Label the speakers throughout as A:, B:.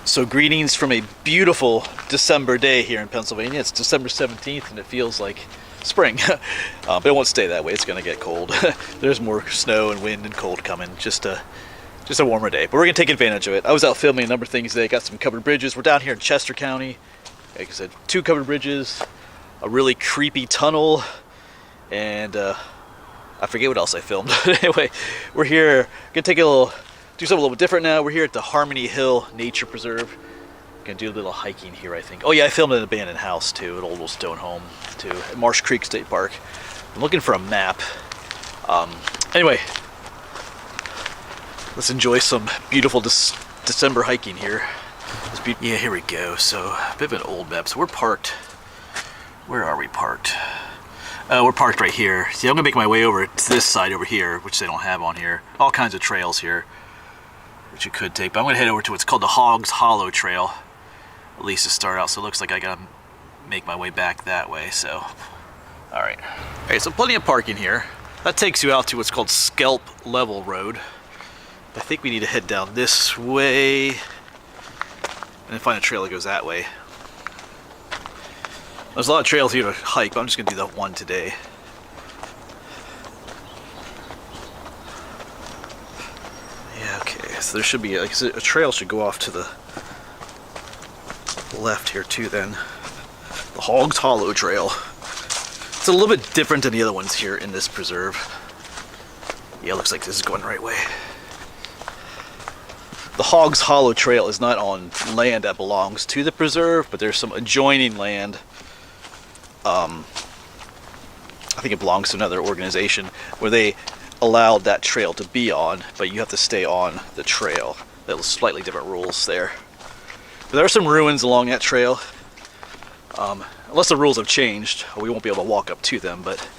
A: So greetings from a beautiful December day here in Pennsylvania. It's December 17th and it feels like spring. But it won't stay that way. It's going to get cold. There's more snow and wind and cold coming. Just a warmer day. But we're going to take advantage of it. I was out filming a number of things today. Got some covered bridges. We're down here in Chester County. Like I said, 2 covered bridges, a really creepy tunnel, and I forget what else I filmed. Anyway, we're here. Gonna take do something a little bit different now. We're here at the Harmony Hill Nature Preserve. Gonna do a little hiking here, I think. Oh yeah, I filmed an abandoned house too, an old little stone home too, at Marsh Creek State Park. I'm looking for a map. Anyway, let's enjoy some beautiful December hiking here. Yeah, here we go. So, a bit of an old map. So we're parked. Where are we parked? We're parked right here. See, I'm gonna make my way over to this side over here, which they don't have on here. All kinds of trails here, which you could take. But I'm gonna head over to what's called the Hogs Hollow Trail, at least to start out. So it looks like I gotta make my way back that way. So, all right. All right. So plenty of parking here. That takes you out to what's called Scalp Level Road. I think we need to head down this way and then find a trail that goes that way. There's a lot of trails here to hike, but I'm just going to do that one today. Yeah, okay, so there should be, like I said, a trail should go off to the left here too then. The Hogs Hollow Trail. It's a little bit different than the other ones here in this preserve. Yeah, it looks like this is going the right way. The Hogs Hollow Trail is not on land that belongs to the preserve, but there's some adjoining land. I think it belongs to another organization where they allowed that trail to be on, but you have to stay on the trail. There's slightly different rules there. But there are some ruins along that trail. Unless the rules have changed, we won't be able to walk up to them, but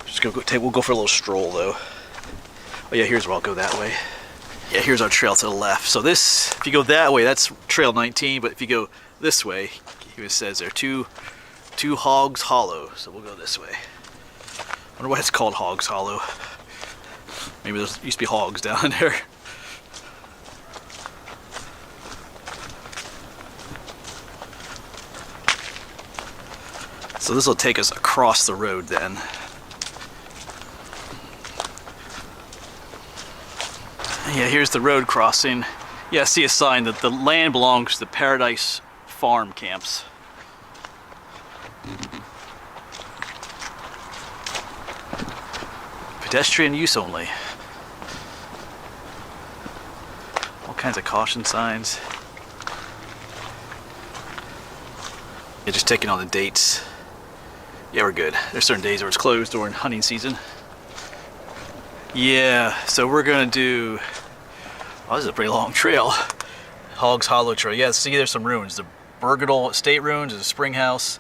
A: just we'll go for a little stroll though. Oh yeah, here's where I'll go that way. Yeah, here's our trail to the left. So this, if you go that way, that's trail 19, but if you go this way, it says there, two Hogs Hollow. So we'll go this way. I wonder why it's called Hogs Hollow. Maybe there used to be hogs down there. So this will take us across the road then. Yeah, here's the road crossing. Yeah, I see a sign that the land belongs to the Paradise Farm Camps. Pedestrian use only. All kinds of caution signs. Yeah, just taking on the dates. Yeah, we're good. There's certain days where it's closed during hunting season. Yeah, so we're gonna do, oh, this is a pretty long trail. Hogs Hollow Trail. Yeah, see, there's some ruins. The Bergedal Estate Ruins, there's a spring house.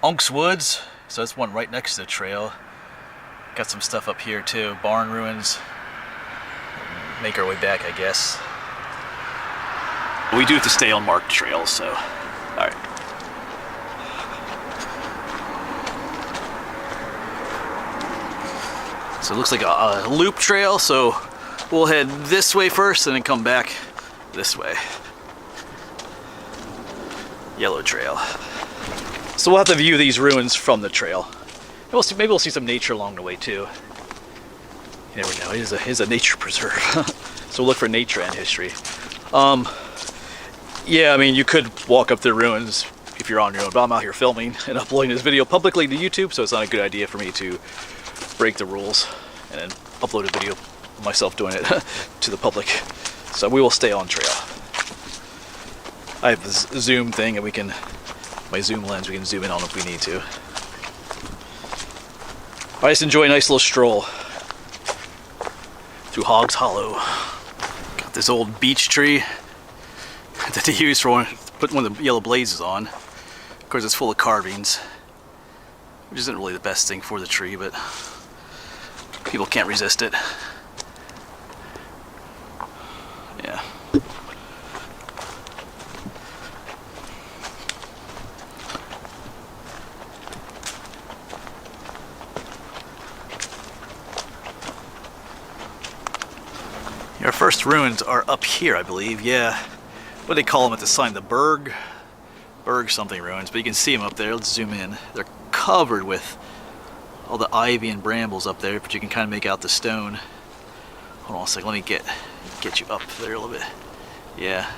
A: Unk's Woods, so that's one right next to the trail. Got some stuff up here too. Barn ruins. Make our way back, I guess. We do have to stay on marked trails, so, alright. So it looks like a loop trail, so we'll head this way first and then come back this way. Yellow trail. So we'll have to view these ruins from the trail. Maybe we'll see some nature along the way too. You never know, it is a nature preserve. So we'll look for nature and history. Yeah, I mean, you could walk up the ruins if you're on your own, but I'm out here filming and uploading this video publicly to YouTube, so it's not a good idea for me to break the rules and then upload a video of myself doing it to the public. So we will stay on trail. I have this zoom thing and my zoom lens, we can zoom in on if we need to. I just enjoy a nice little stroll through Hogs Hollow. Got this old beech tree that they use for putting one of the yellow blazes on. Of course, it's full of carvings, which isn't really the best thing for the tree, but people can't resist it. Yeah. Our first ruins are up here, I believe. Yeah, what they call them at the sign, the Berg something ruins, but you can see them up there. Let's zoom in. They're covered with all the ivy and brambles up there, but you can kind of make out the stone. Hold on a second, let me get you up there a little bit. Yeah.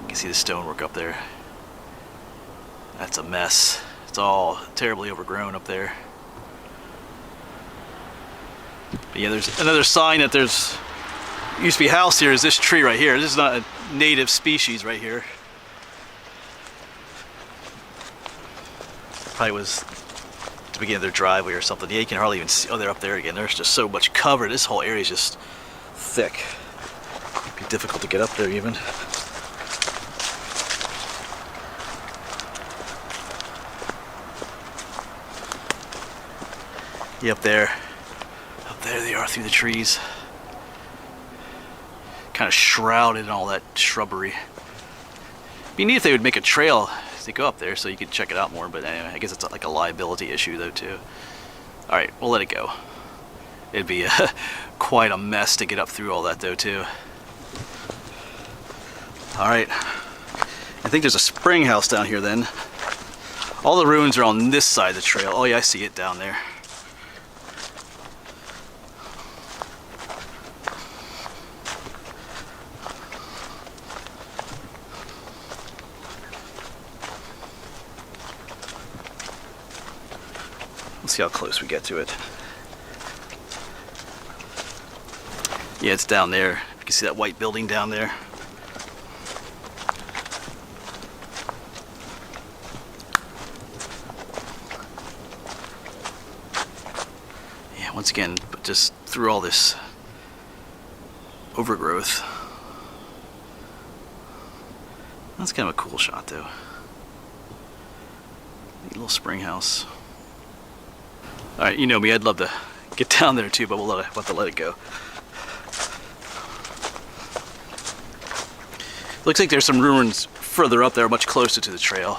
A: You can see the stonework up there. That's a mess. It's all terribly overgrown up there. But yeah, there's another sign that there's used to be a house here. Is this tree right here. This is not a native species right here. Probably was to begin their driveway or something. Yeah, you can hardly even see. Oh, they're up there again. There's just so much cover. This whole area is just thick. It'd be difficult to get up there even. Yeah, up there they are through the trees. Kind of shrouded in all that shrubbery. It'd be neat if they would make a trail to go up there so you could check it out more, but anyway, I guess it's like a liability issue though too. Alright, we'll let it go. It'd be quite a mess to get up through all that though too. Alright, I think there's a spring house down here then. All the ruins are on this side of the trail. Oh yeah, I see it down there. Let's see how close we get to it. Yeah, it's down there. You can see that white building down there. Yeah, once again, but just through all this overgrowth. That's kind of a cool shot though. Neat little spring house. Alright, you know me, I'd love to get down there too, but we'll have to let it go. Looks like there's some ruins further up there, much closer to the trail.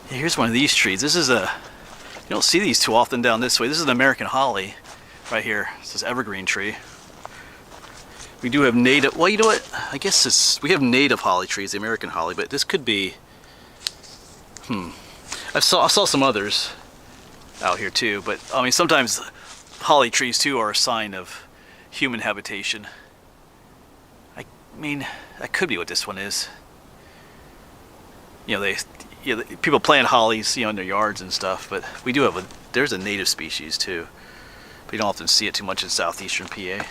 A: Yeah, here's one of these trees. This is you don't see these too often down this way. This is an American holly right here. This is evergreen tree. We do have native, well, you know what? I guess we have native holly trees, the American holly, but this could be, I saw some others out here too, but I mean, sometimes holly trees too are a sign of human habitation. I mean, that could be what this one is. You know, people plant hollies, you know, in their yards and stuff, but we do have there's a native species too. But you don't often see it too much in southeastern PA.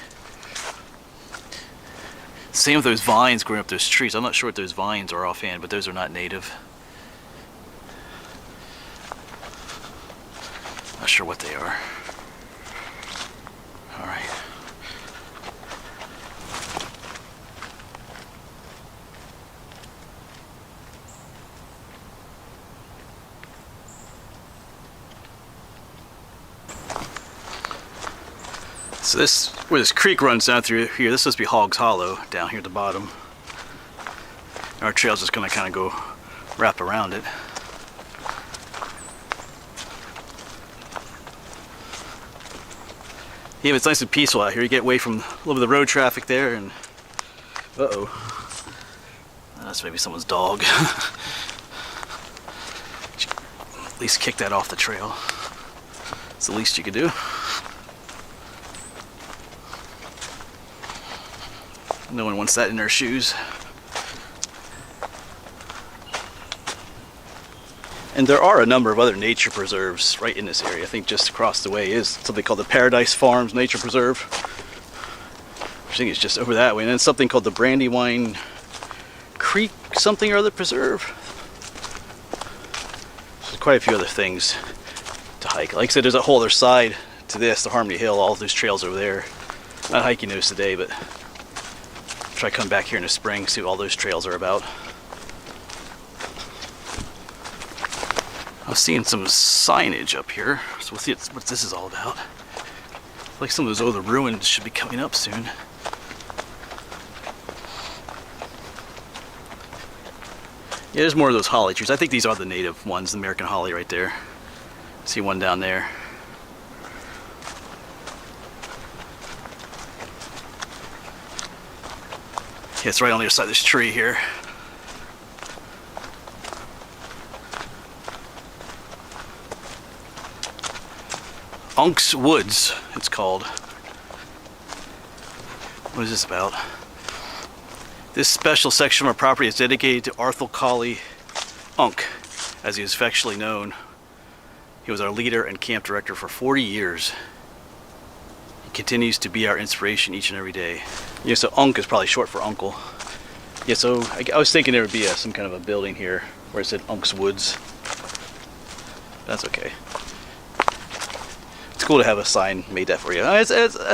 A: Same with those vines growing up those trees. I'm not sure what those vines are offhand, but those are not native. Not sure what they are. All right. So where this creek runs down through here, this must be Hogs Hollow down here at the bottom. Our trail's just gonna kind of go wrap around it. Yeah, but it's nice and peaceful out here. You get away from a little bit of the road traffic there, and that's maybe someone's dog. At least kick that off the trail. It's the least you could do. No one wants that in their shoes. And there are a number of other nature preserves right in this area. I think just across the way is something called the Paradise Farms Nature Preserve. I think it's just over that way. And then something called the Brandywine Creek something or other preserve. There's quite a few other things to hike. Like I said, there's a whole other side to this, the Harmony Hill, all those trails over there. Not hiking those today, but try to come back here in the spring, see what all those trails are about. I was seeing some signage up here, so we'll see what this is all about. Like some of those older ruins should be coming up soon. Yeah, there's more of those holly trees. I think these are the native ones, the American holly right there. See one down there. Yeah, it's right on the other side of this tree here. Unk's Woods, it's called. What is this about? This special section of our property is dedicated to Arthur Colley Unk, as he is affectionately known. He was our leader and camp director for 40 years. He continues to be our inspiration each and every day. Yeah, so Unk is probably short for uncle. Yeah, so I was thinking there would be some kind of a building here where it said Unk's Woods. That's okay. It's cool to have a sign made that for you. That's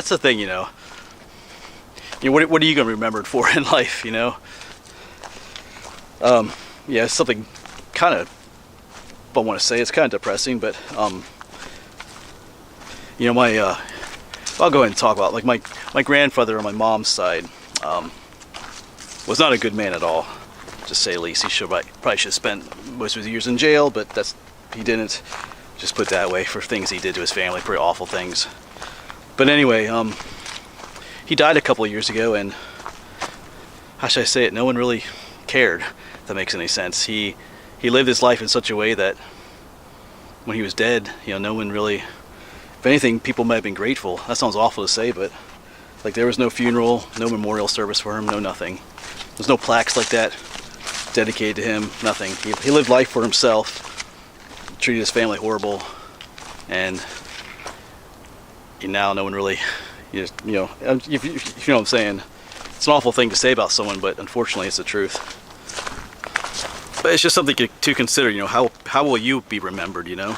A: the thing, you know. What are you going to be remembered for in life, you know? Yeah, it's something kind of, I want to say, it's kind of depressing, but, you know, I'll go ahead and talk about, like, my grandfather on my mom's side, was not a good man at all, to say the least. He probably should have spent most of his years in jail, but he didn't. Just put it that way, for things he did to his family, pretty awful things. But anyway, he died a couple of years ago, and how should I say it? No one really cared, if that makes any sense. He lived his life in such a way that when he was dead, you know, no one really, if anything, people might have been grateful. That sounds awful to say, but like there was no funeral, no memorial service for him, no nothing. There's no plaques like that dedicated to him, nothing. He lived life for himself, treated his family horrible, and now no one really, you know, if you know what I'm saying. It's an awful thing to say about someone, but unfortunately it's the truth. But it's just something to consider, you know, how will you be remembered, you know,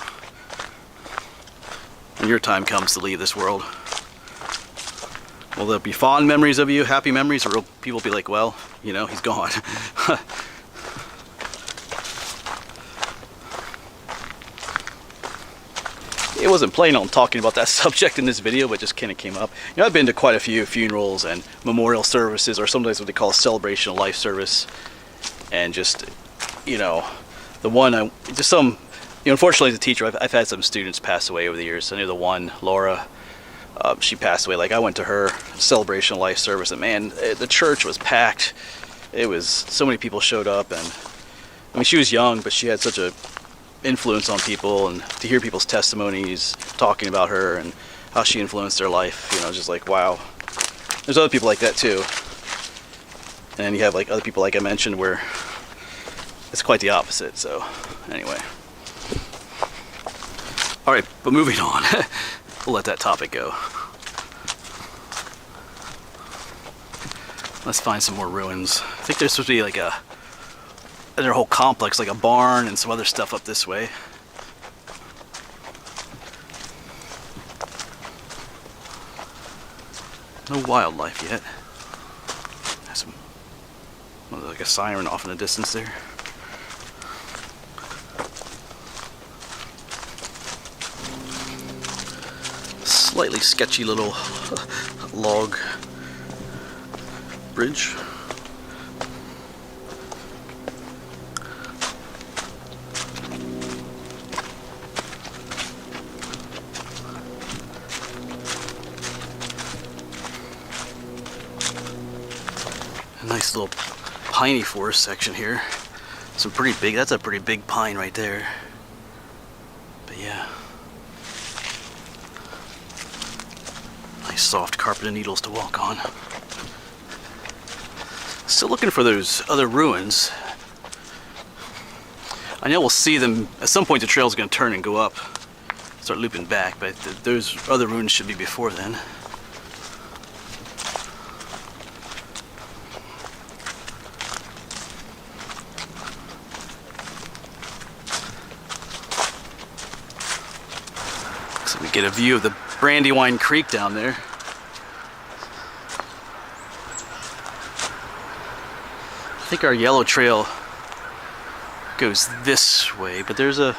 A: when your time comes to leave this world? Will there be fond memories of you, happy memories, or will people be like, well, you know, he's gone? It wasn't planning on talking about that subject in this video, but just kind of came up. You know, I've been to quite a few funerals and memorial services, or sometimes what they call a celebration of life service. And just, you know, the one, you know, unfortunately as a teacher, I've had some students pass away over the years. I knew the one, Laura, she passed away. Like, I went to her celebration of life service, and man, the church was packed. It was, so many people showed up, and I mean, she was young, but she had such a influence on people, and to hear people's testimonies talking about her and how she influenced their life, you know, just like, wow. There's other people like that too, and you have like other people, like I mentioned, where it's quite the opposite. So anyway, all right, but moving on. We'll let that topic go. Let's find some more ruins. I think there's supposed to be like their whole complex, like a barn and some other stuff up this way. No wildlife yet. There's some, like a siren off in the distance there. Slightly sketchy little log bridge. A nice little piney forest section here. Some pretty big, that's a pretty big pine right there. But yeah. Nice soft carpet of needles to walk on. Still looking for those other ruins. I know we'll see them at some point. The trail's going to turn and go up, start looping back, but those other ruins should be before then. So we get a view of the Brandywine Creek down there. I think our yellow trail goes this way, but there's a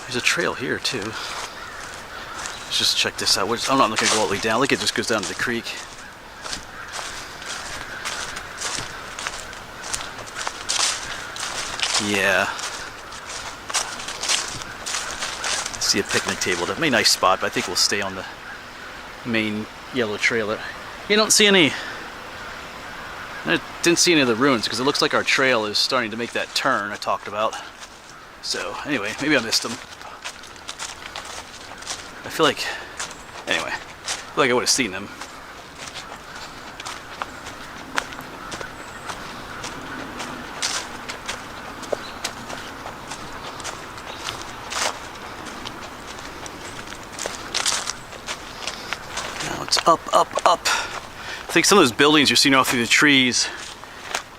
A: trail here too. Let's just check this out. I'm not looking to go all the way down. Look, it just goes down to the creek. Yeah. I see a picnic table. Definitely a nice spot, but I think we'll stay on the main yellow trail. You don't see any... I didn't see any of the ruins because it looks like our trail is starting to make that turn I talked about. So anyway, maybe I missed them. I feel like... Anyway, I feel like I would have seen them. Up, up, up. I think some of those buildings you're seeing off through the trees,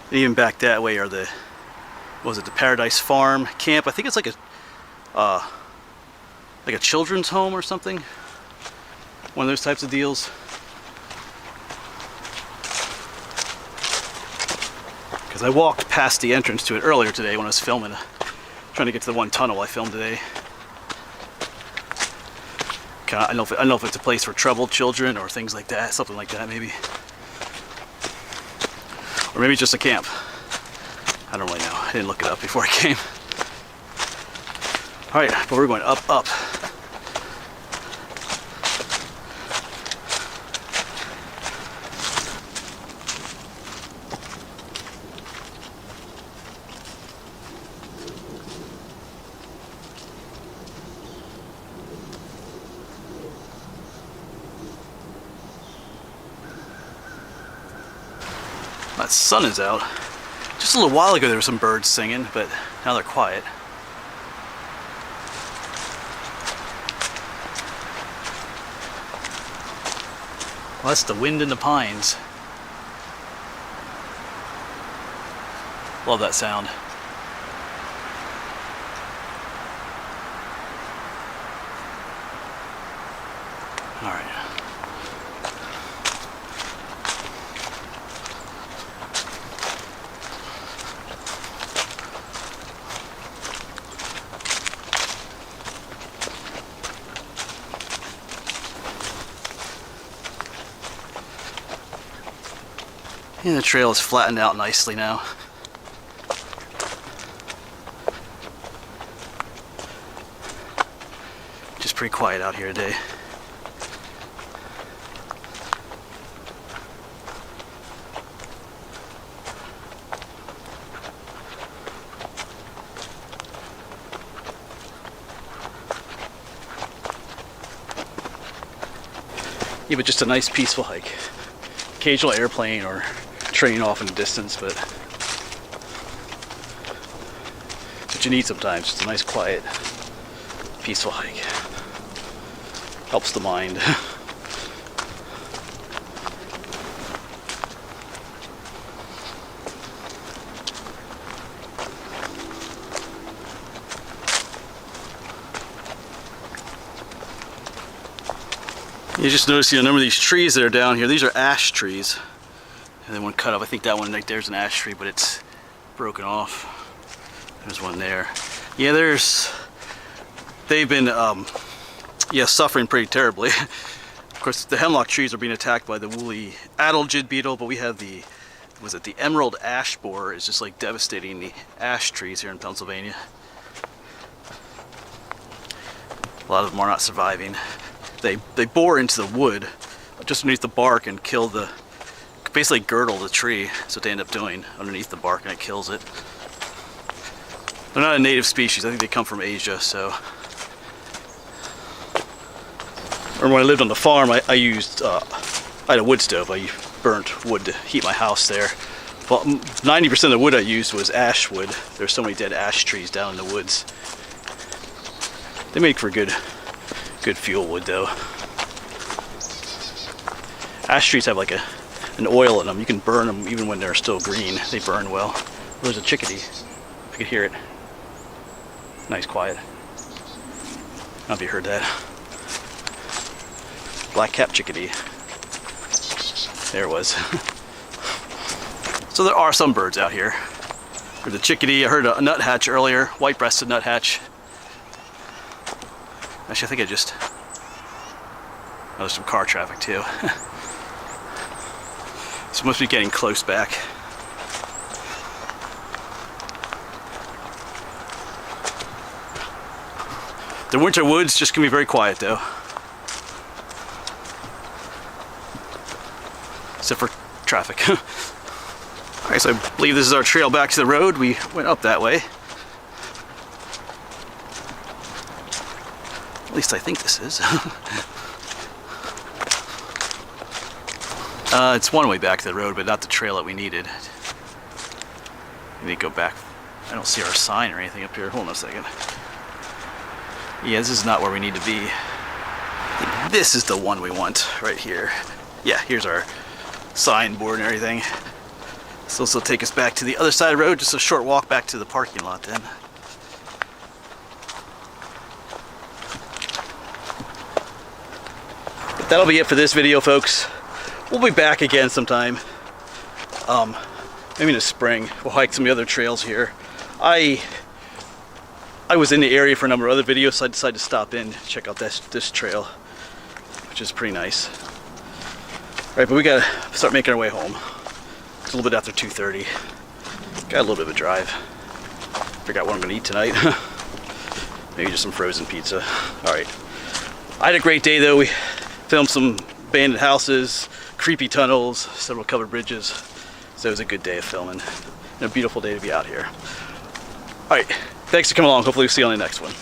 A: and even back that way, are the, what was it, the Paradise Farm camp? I think it's like a children's home or something. One of those types of deals. Because I walked past the entrance to it earlier today when I was filming, trying to get to the one tunnel I filmed today. I don't know if it's a place for troubled children or things like that, something like that maybe. Or maybe it's just a camp. I don't really know. I didn't look it up before I came. Alright, but we're going up, up. The sun is out. Just a little while ago there were some birds singing, but now they're quiet. Well, that's the wind in the pines. Love that sound. All right. And the trail is flattened out nicely now. Just pretty quiet out here today. Yeah, but just a nice peaceful hike. Occasional airplane or train off in the distance, but it's what you need sometimes. Just a nice, quiet, peaceful hike. Helps the mind. You just notice a number of these trees that are down here. These are ash trees. And then one cut off. I think that one right there's an ash tree, but it's broken off. There's one there. Yeah, they've been suffering pretty terribly. Of course, the hemlock trees are being attacked by the woolly adelgid beetle, but we have the emerald ash borer is just like devastating the ash trees here in Pennsylvania. A lot of them are not surviving. They bore into the wood just underneath the bark and kill basically girdle the tree. That's what they end up doing underneath the bark, and it kills it. They're not a native species. I think they come from Asia. So, or when I lived on the farm, I had a wood stove. I burnt wood to heat my house there. Well, 90% of the wood I used was ash wood. There's so many dead ash trees down in the woods. They make for good fuel wood though. Ash trees have like an oil in them. You can burn them even when they're still green. They burn well. Oh, there's a chickadee. If you could hear it. Nice quiet. I don't know if you heard that. Black-capped chickadee. There it was. So there are some birds out here. There's a chickadee. I heard a nuthatch earlier. White-breasted nuthatch. Actually, I think there's some car traffic too. So it must be getting close back. The winter woods just gonna be very quiet though. Except for traffic. Alright, so I believe this is our trail back to the road. We went up that way. At least I think this is. It's one way back to the road, but not the trail that we needed. We need to go back. I don't see our sign or anything up here. Hold on a second. Yeah, this is not where we need to be. I think this is the one we want right here. Yeah, here's our signboard and everything. So this will take us back to the other side of the road, just a short walk back to the parking lot then. But that'll be it for this video, folks. We'll be back again sometime. Maybe in the spring. We'll hike some of the other trails here. I was in the area for a number of other videos, so I decided to stop in, check out this trail, which is pretty nice. Right, but we gotta start making our way home. It's a little bit after 2:30. Got a little bit of a drive. Figure out what I'm gonna eat tonight. Maybe just some frozen pizza. Alright. I had a great day though. We filmed some abandoned houses, creepy tunnels, several covered bridges. So it was a good day of filming. And a beautiful day to be out here. Alright, thanks for coming along. Hopefully we'll see you on the next one.